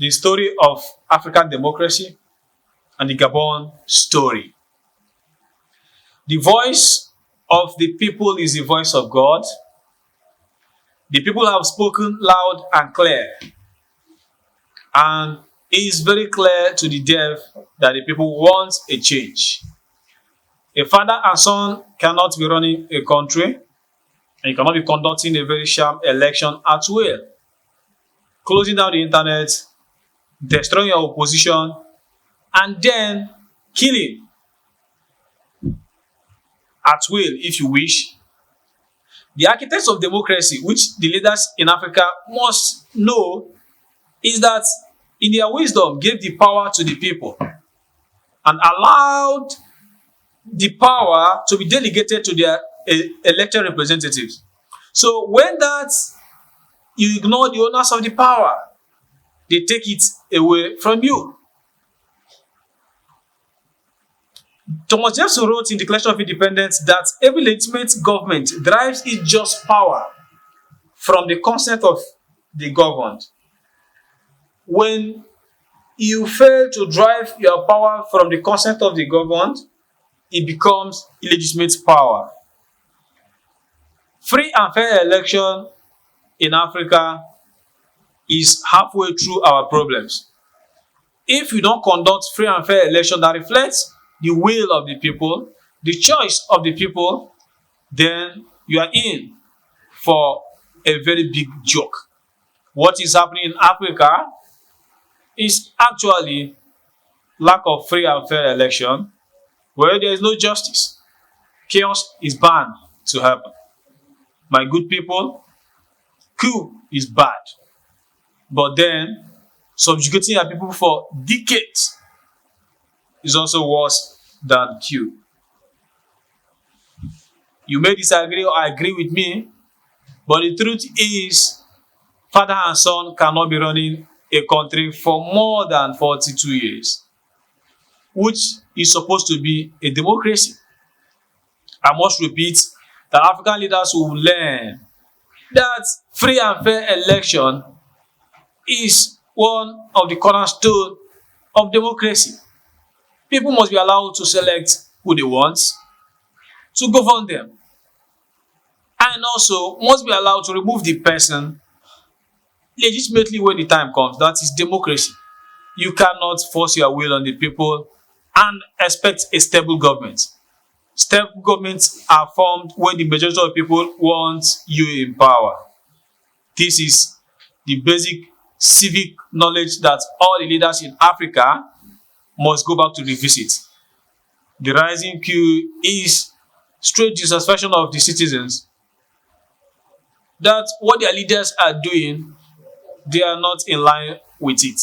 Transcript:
the story of African democracy and the Gabon story. The voice of the people is the voice of God. The people have spoken loud and clear, and it is very clear to the deaf that the people want a change. A father and son cannot be running a country, and you cannot be conducting a very sham election at will. Closing down the internet, destroying your opposition, and then killing at will if you wish. The architects of democracy, which the leaders in Africa must know, is that in their wisdom gave the power to the people and allowed the power to be delegated to their elected representatives. So when that you ignore the owners of the power, they take it away from you. Thomas Jefferson wrote in the Declaration of Independence that every legitimate government derives its just power from the consent of the governed. When you fail to derive your power from the consent of the governed, it becomes illegitimate power. Free and fair election in Africa is halfway through our problems. If you don't conduct free and fair election that reflects the will of the people, the choice of the people, then you are in for a very big joke. What is happening in Africa is actually lack of free and fair election, where there is no justice. Chaos is bound to happen. My good people, coup is bad. But then, subjugating your people for decades is also worse than coup. You may disagree or agree with me, but the truth is, father and son cannot be running a country for more than 42 years, which is supposed to be a democracy. I must repeat that African leaders will learn that free and fair election is one of the cornerstones of democracy. People must be allowed to select who they want to govern them, and also must be allowed to remove the person legitimately when the time comes. That is democracy. You cannot force your will on the people and expect a stable government. Stable governments are formed when the majority of people want you in power. This is the basic civic knowledge that all the leaders in Africa must go back to revisit. The rising queue is straight dissatisfaction of the citizens that what their leaders are doing, they are not in line with it.